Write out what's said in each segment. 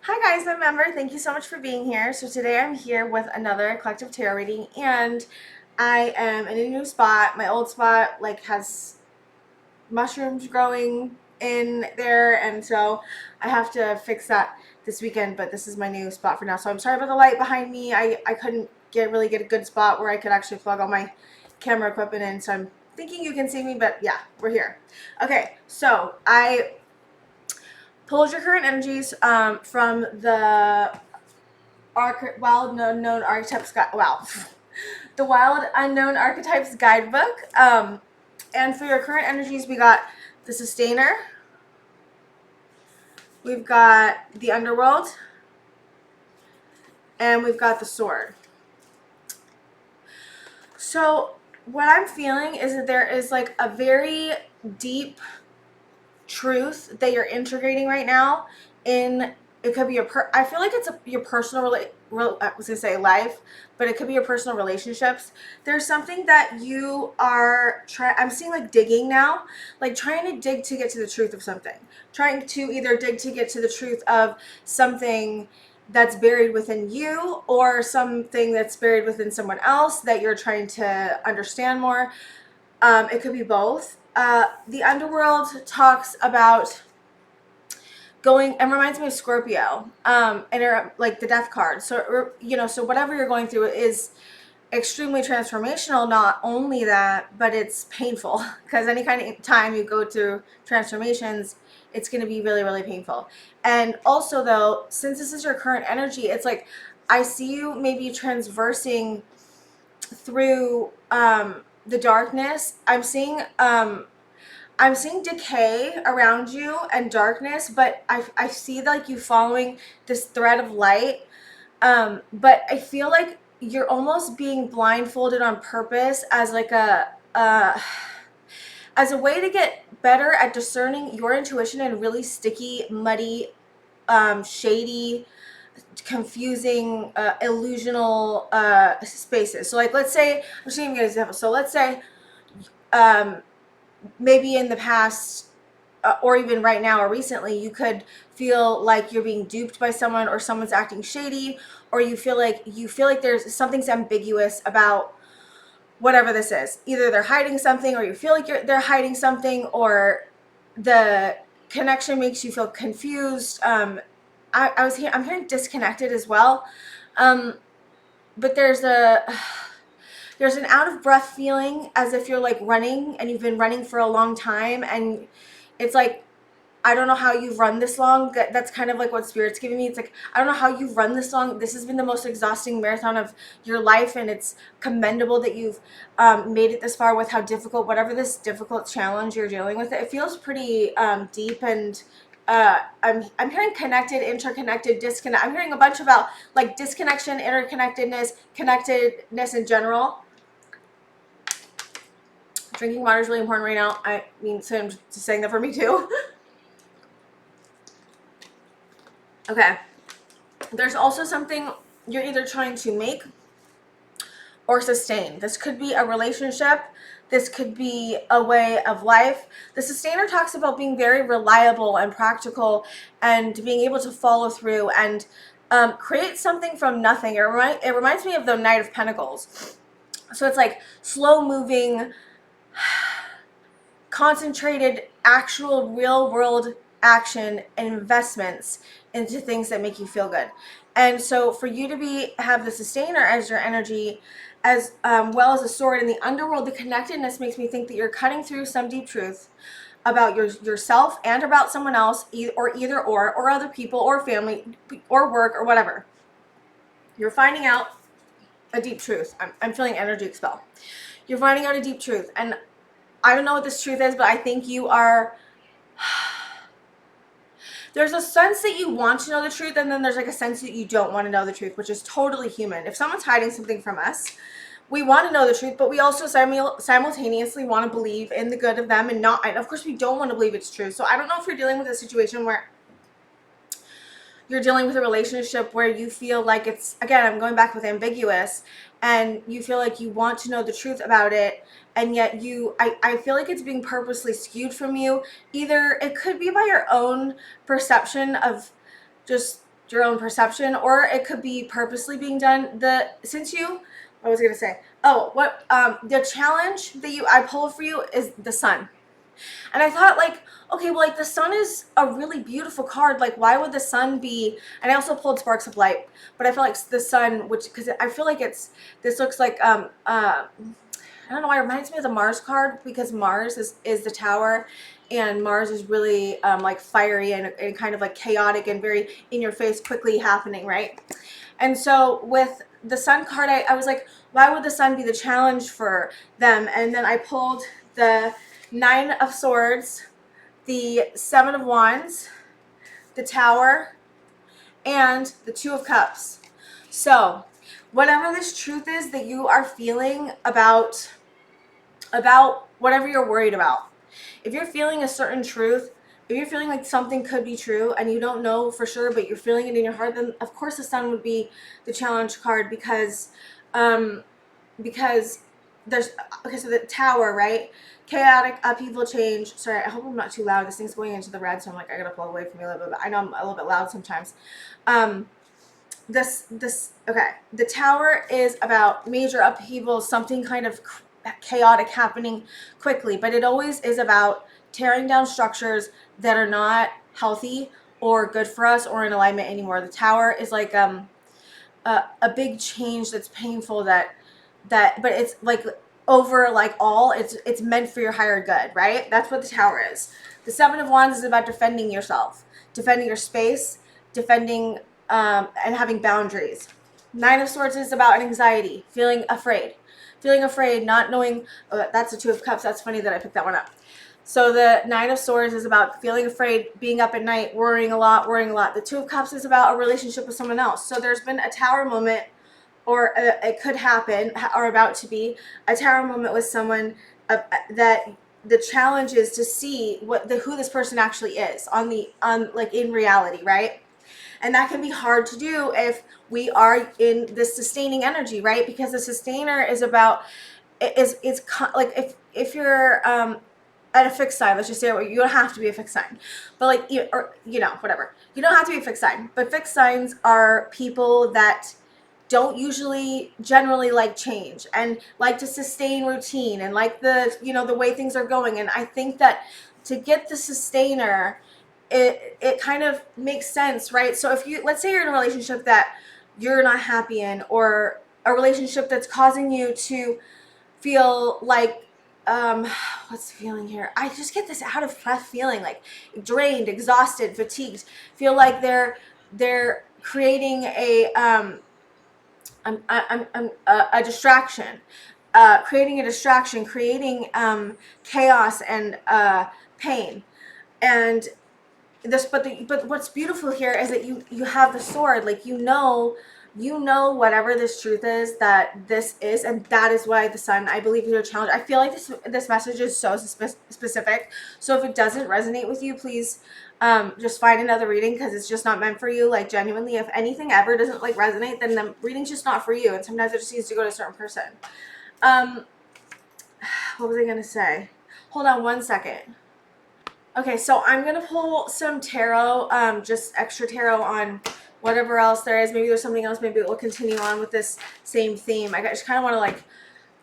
Hi guys, I'm Ember. Thank you so much for being here. So today I'm here with another collective tarot reading, and I am in a new spot. My old spot has mushrooms growing in there, and so I have to fix that this weekend, but this is my new spot for now. So I'm sorry about the light behind me. I couldn't really get a good spot where I could actually plug all my camera equipment in, so I'm thinking you can see me, but yeah, we're here. Okay, so I pulled your current energies from the Wild Unknown Archetypes the Wild Unknown Archetypes Guidebook. And for your current energies, we got the Sustainer, we've got the Underworld, and we've got the Sword. So what I'm feeling is that there is like a very deep truth that you're integrating right now in. It could be I feel like it's your personal I was gonna say life, but it could be your personal relationships. There's something that you are I'm seeing like digging now, like trying to dig to get to the truth of something, trying to either dig to get to the truth of something that's buried within you or something that's buried within someone else that you're trying to understand more. It could be both. The Underworld talks about going and reminds me of Scorpio, and like the Death card. So so whatever you're going through is extremely transformational. Not only that, but it's painful because any kind of time you go through transformations, it's going to be really, really painful. And also, though, since this is your current energy, it's like I see you maybe transversing through the darkness. I'm seeing decay around you and darkness, but I see like you following this thread of light. But I feel like you're almost being blindfolded on purpose as like as a way to get better at discerning your intuition in really sticky, muddy, shady, confusing, illusional spaces. So like let's say, I'm just gonna give you an example. So let's say um, maybe in the past, or even right now or recently, you could feel like you're being duped by someone or someone's acting shady, or you feel like there's something's ambiguous about whatever this is. Either they're hiding something, or you feel like they're hiding something, or the connection makes you feel confused. I'm hearing disconnected as well, but there's an out of breath feeling, as if you're like running and you've been running for a long time, and it's like, I don't know how you've run this long. That's kind of like what Spirit's giving me. It's like, I don't know how you've run this long. This has been the most exhausting marathon of your life, and it's commendable that you've made it this far with how difficult, whatever this difficult challenge you're dealing with. It feels pretty deep, and I'm hearing connected, interconnected, disconnect. I'm hearing a bunch about like disconnection, interconnectedness, connectedness in general. Drinking water is really important right now. I mean, so I'm just saying that for me too. Okay. There's also something you're either trying to make or sustain. This could be a relationship. This could be a way of life. The Sustainer talks about being very reliable and practical and being able to follow through and create something from nothing. It reminds me of the Knight of Pentacles. So it's like slow moving, concentrated, actual real world action and investments into things that make you feel good. And so for you to have the Sustainer as your energy, as well as a Sword in the Underworld, the connectedness makes me think that you're cutting through some deep truth about yourself and about someone else, or other people or family or work or whatever. You're finding out a deep truth. I'm feeling energy expel. You're finding out a deep truth, and I don't know what this truth is, but I think you are. There's a sense that you want to know the truth, and then there's like a sense that you don't want to know the truth, which is totally human. If someone's hiding something from us, we want to know the truth, but we also simultaneously want to believe in the good of them, and of course we don't want to believe it's true. So I don't know if you're dealing with a situation where you're dealing with a relationship where you feel like it's, again, I'm going back with ambiguous, and you feel like you want to know the truth about it, and yet I feel like it's being purposely skewed from you. Either it could be by your own perception of just your own perception, or it could be purposely being done. What was I gonna say? Oh, the challenge that I pulled for you is the sun. And I thought, like, okay, well, like, the sun is a really beautiful card. Like, why would the sun be? And I also pulled Sparks of Light, but I feel like the sun, because I feel like this looks like, I don't know why it reminds me of the Mars card, because Mars is the tower, and Mars is really like fiery and kind of like chaotic and very in your face, quickly happening, right? And so with the sun card, I was like, why would the sun be the challenge for them? And then I pulled the Nine of Swords, the Seven of Wands, the Tower, and the Two of Cups. So whatever this truth is that you are feeling about whatever you're worried about, if you're feeling a certain truth, if you're feeling like something could be true and you don't know for sure, but you're feeling it in your heart, then of course the sun would be the challenge card, because there's, okay, so the Tower, right? Chaotic, upheaval, change. Sorry, I hope I'm not too loud. This thing's going into the red, so I'm like, I gotta pull away from me a little bit. I know I'm a little bit loud sometimes. Okay, the Tower is about major upheaval, something kind of chaotic happening quickly, but it always is about tearing down structures that are not healthy or good for us or in alignment anymore. The Tower is like a big change that's painful, but it's like over, like, all it's meant for your higher good, right? That's what the Tower is. The Seven of Wands is about defending yourself, defending your space, defending and having boundaries. Nine of Swords is about anxiety, feeling afraid, not knowing. That's the Two of Cups. That's funny that I picked that one up. So the Nine of Swords is about feeling afraid, being up at night, worrying a lot. The Two of Cups is about a relationship with someone else. So there's been a Tower moment, or it could happen, or about to be a Tower moment with someone that the challenge is to see who this person actually is on like in reality, right? And that can be hard to do if we are in this sustaining energy, right? Because the sustainer is about like if you're at a fixed sign, let's just say, you don't have to be a fixed sign, but like whatever, you don't have to be a fixed sign, but fixed signs are people that don't usually generally like change and like to sustain routine and like the way things are going. And I think that to get the sustainer, it kind of makes sense, right? So if let's say you're in a relationship that you're not happy in, or a relationship that's causing you to feel like what's the feeling here? I just get this out of breath feeling, like drained, exhausted, fatigued, feel like they're creating a distraction, creating chaos and pain. And but what's beautiful here is that you have the sword, like whatever this truth is that this is, and that is why the sun, I believe, is your challenge. I feel like this message is so specific, so if it doesn't resonate with you, please just find another reading, because it's just not meant for you. Like, genuinely, if anything ever doesn't like resonate, then the reading's just not for you, and sometimes it just needs to go to a certain person. What was I gonna say? Hold on one second. Okay, so I'm going to pull some tarot, just extra tarot on whatever else there is. Maybe there's something else. Maybe we'll continue on with this same theme. I just kind of want to, like,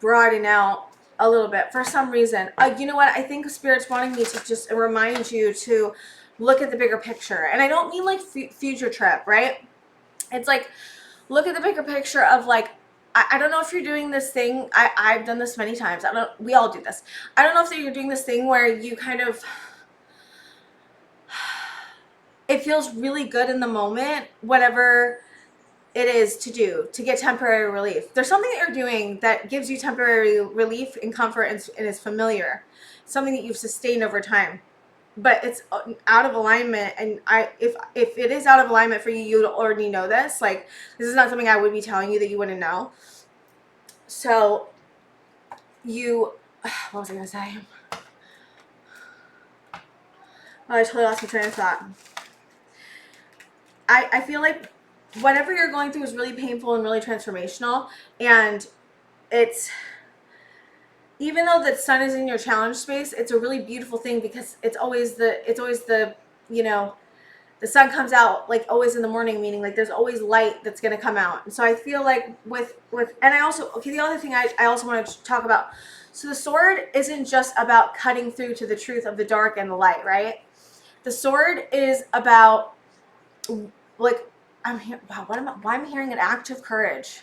broaden out a little bit for some reason. You know what? I think Spirit's wanting me to just remind you to look at the bigger picture. And I don't mean, like, future trip, right? It's like, look at the bigger picture of, like, I don't know if you're doing this thing. I've done this many times. We all do this. I don't know if you're doing this thing where you kind of... it feels really good in the moment, whatever it is to do to get temporary relief. There's something that you're doing that gives you temporary relief and comfort, and is familiar, something that you've sustained over time, but it's out of alignment. And if it is out of alignment for you, you already know this. Like, this is not something I would be telling you that you wouldn't know. So what was I gonna say? Oh, I totally lost my train of thought. I feel like whatever you're going through is really painful and really transformational, and it's, even though the sun is in your challenge space, it's a really beautiful thing, because it's always the the sun comes out like always in the morning, meaning like there's always light that's going to come out. And so I feel like with and I also, okay, the other thing I also want to talk about, so the sword isn't just about cutting through to the truth of the dark and the light, right? The sword is about, like, I'm here, wow, why am I hearing an act of courage?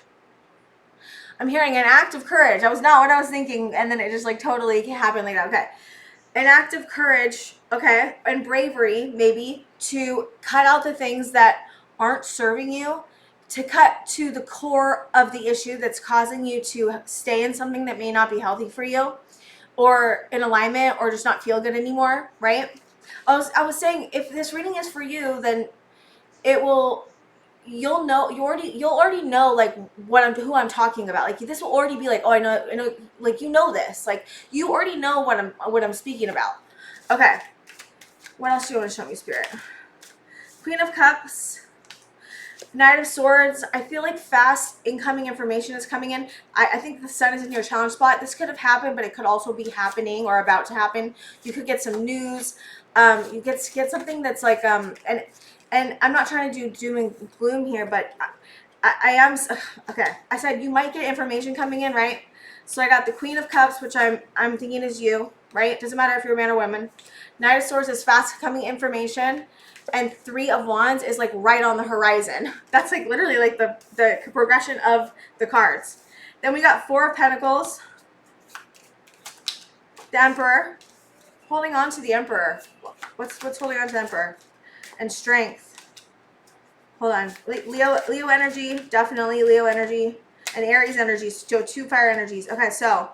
I'm hearing an act of courage. That was not what I was thinking, and then it just like totally happened like that. Okay. An act of courage, okay, and bravery, maybe, to cut out the things that aren't serving you, to cut to the core of the issue that's causing you to stay in something that may not be healthy for you, or in alignment, or just not feel good anymore, right? I was saying, if this reading is for you, then it will, you'll already know like who I'm talking about. Like this will already be like, oh, I know, like you know this, like you already know what I'm speaking about. Okay, what else do you want to show me, Spirit? Queen of Cups, Knight of Swords. I feel like fast incoming information is coming in. I think the sun is in your challenge spot. This could have happened, but it could also be happening or about to happen. You could get some news. You get something that's like and I'm not trying to do doom and gloom here, but I am, okay. I said you might get information coming in, right? So I got the Queen of Cups, which I'm thinking is you, right? Doesn't matter if you're a man or woman. Knight of Swords is fast coming information, and Three of Wands is like right on the horizon. That's like literally like the progression of the cards. Then we got Four of Pentacles, the Emperor, holding on to the Emperor. What's holding on to the Emperor? And Strength. Hold on. Leo energy, definitely Leo energy, and Aries energy. So two fire energies. Okay, so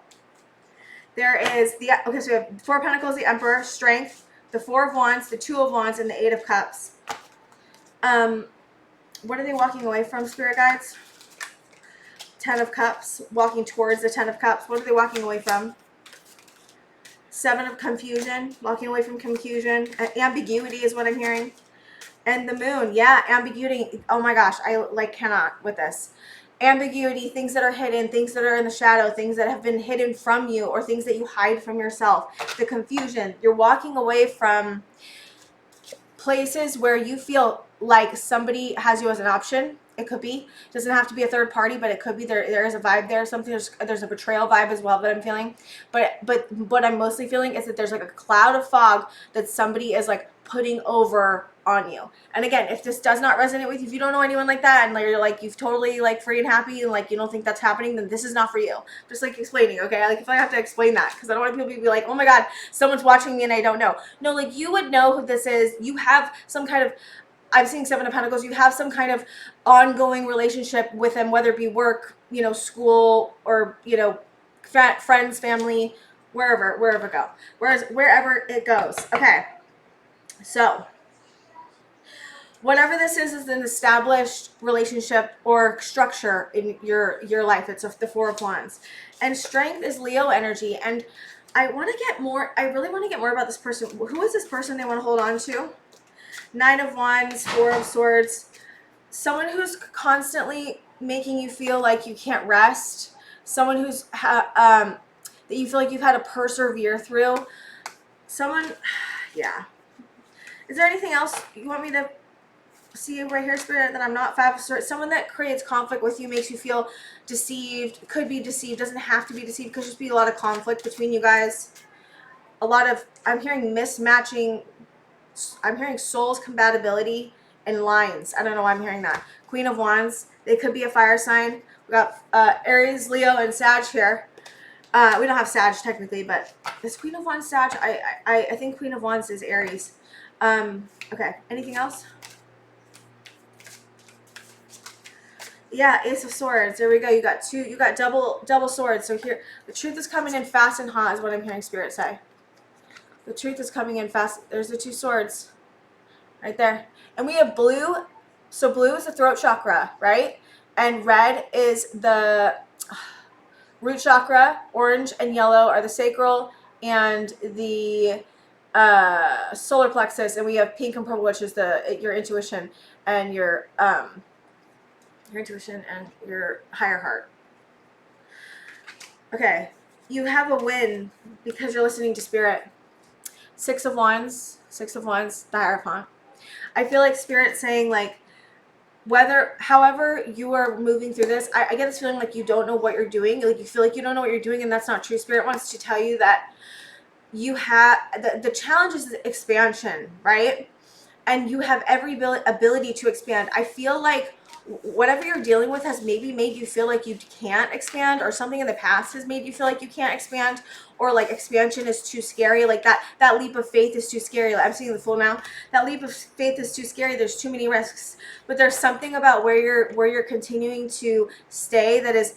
there is the, okay, so we have Four of Pentacles, the Emperor, Strength, the Four of Wands, the Two of Wands, and the Eight of Cups. What are they walking away from, Spirit guides? Ten of Cups, walking towards the Ten of Cups. What are they walking away from? Seven of Confusion, walking away from confusion. Ambiguity is what I'm hearing. And the Moon, yeah, ambiguity. Oh my gosh, I like cannot with this. Ambiguity, things that are hidden, things that are in the shadow, things that have been hidden from you, or things that you hide from yourself. The confusion. You're walking away from places where you feel like somebody has you as an option. It could be. It doesn't have to be a third party, but it could be. There is a vibe there. Something, there's a betrayal vibe as well that I'm feeling. But what I'm mostly feeling is that there's like a cloud of fog that somebody is like putting over on you. And again, if this does not resonate with you, if you don't know anyone like that, and like you're like you've totally like free and happy, and like you don't think that's happening, then this is not for you. Just like explaining, okay? Like if I have to explain that, because I don't want people to be like, oh my god, someone's watching me and I don't know. No, like you would know who this is. You have some kind of, I'm seeing Seven of Pentacles. You have some kind of ongoing relationship with them, whether it be work, you know, school, or, you know, friends, family, wherever it goes. Okay. So whatever this is an established relationship or structure in your life. It's the Four of Wands. And Strength is Leo energy. And I want to get more, I really want to get more about this person. Who is this person they want to hold on to? Nine of Wands, Four of Swords. Someone who's constantly making you feel like you can't rest. Someone who's that you feel like you've had to persevere through. Someone, yeah. Is there anything else you want me to see right here, Spirit, that I'm not Five of Swords? Someone that creates conflict with you, makes you feel deceived. Could be deceived, doesn't have to be deceived. Could just be a lot of conflict between you guys. A lot of, I'm hearing mismatching. I'm hearing souls compatibility and lines. I don't know why I'm hearing that. Queen of Wands. They could be a fire sign. We got Aries, Leo, and Sag here. We don't have Sag technically, but this Queen of Wands, Sag. I think Queen of Wands is Aries. Okay. Anything else? Yeah, Ace of Swords. There we go. You got two. You got double swords. So here, the truth is coming in fast and hot, is what I'm hearing Spirit say. The truth is coming in fast. There's the two swords right there. And we have blue. So blue is the throat chakra, right? And red is the root chakra. Orange and yellow are the sacral and the solar plexus. And we have pink and purple, which is your intuition and your intuition and your higher heart. Okay. You have a win because you're listening to Spirit. Six of Wands, the Hierophant. I feel like Spirit's saying like, however you are moving through this, I get this feeling like you don't know what you're doing. Like you feel like you don't know what you're doing, and that's not true. Spirit wants to tell you that you have, the challenge is expansion, right? And you have every ability to expand. I feel like whatever you're dealing with has maybe made you feel like you can't expand, or something in the past has made you feel like you can't expand, or like expansion is too scary. Like that leap of faith is too scary. I'm seeing the Fool now. That leap of faith is too scary. There's too many risks. But there's something about where you're continuing to stay that is,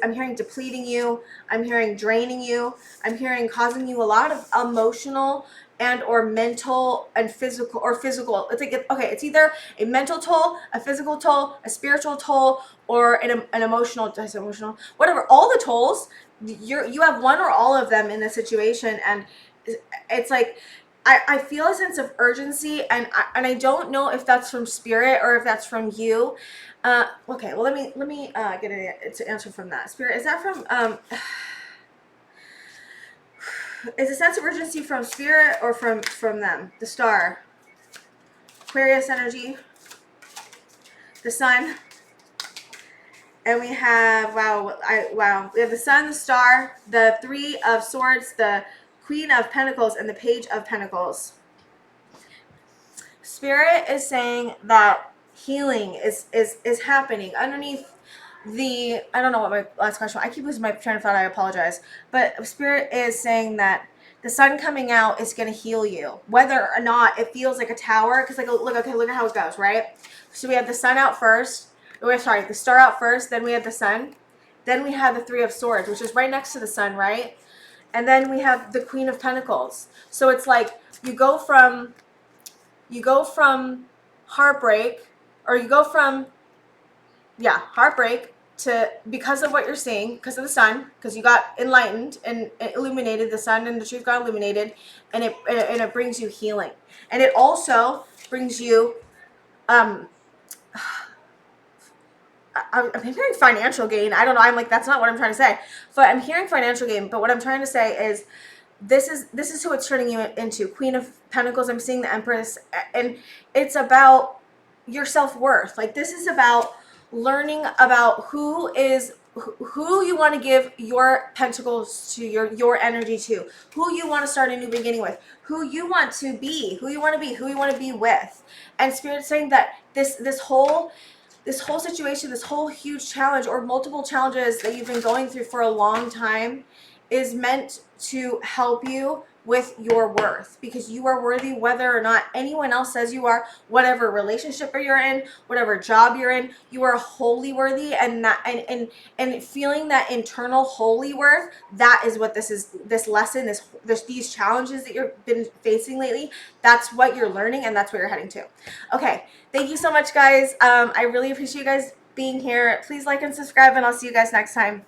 I'm hearing depleting you. I'm hearing draining you. I'm hearing causing you a lot of emotional and or mental and physical, or physical. It's like, okay, it's either a mental toll, a physical toll, a spiritual toll, or an emotional, did I say emotional? Whatever, all the tolls, you have one or all of them in the situation. And it's like, I feel a sense of urgency, and I don't know if that's from Spirit or if that's from you. Okay, well, let me get an answer from that. Spirit, is that from is a sense of urgency from Spirit or from them? The Star, Aquarius energy, the Sun, and we have, wow, we have the Sun, the Star, the Three of Swords, the Queen of Pentacles, and the Page of Pentacles. Spirit is saying that healing is happening underneath the, I don't know what my last question, I keep losing my train of thought, I apologize, but Spirit is saying that the sun coming out is going to heal you, whether or not it feels like a tower. Because like, look at how it goes, right? So we have the sun out first, the star out first, then we have the sun, then we have the Three of Swords, which is right next to the sun, right? And then we have the Queen of Pentacles. So it's like you go from heartbreak, or you go from heartbreak to, because of what you're seeing, because of the sun, because you got enlightened and illuminated, the sun and the truth got illuminated, and it brings you healing, and it also brings you I'm hearing financial gain. I don't know, I'm like, that's not what I'm trying to say, but I'm hearing financial gain. But what I'm trying to say is, this is who it's turning you into. Queen of Pentacles, I'm seeing the Empress, and it's about your self-worth. Like, this is about learning about who you want to give your pentacles to, your energy to, who you want to start a new beginning with, who you want to be, who you want to be with. And Spirit's saying that this whole situation, this whole huge challenge, or multiple challenges that you've been going through for a long time, is meant to help you with your worth, because you are worthy whether or not anyone else says you are. Whatever relationship you're in, whatever job you're in, you are wholly worthy, and that and feeling that internal holy worth, that is what this lesson, these challenges that you've been facing lately, that's what you're learning, and that's what you're heading to. Okay, thank you so much, guys. I really appreciate you guys being here. Please like and subscribe, and I'll see you guys next time.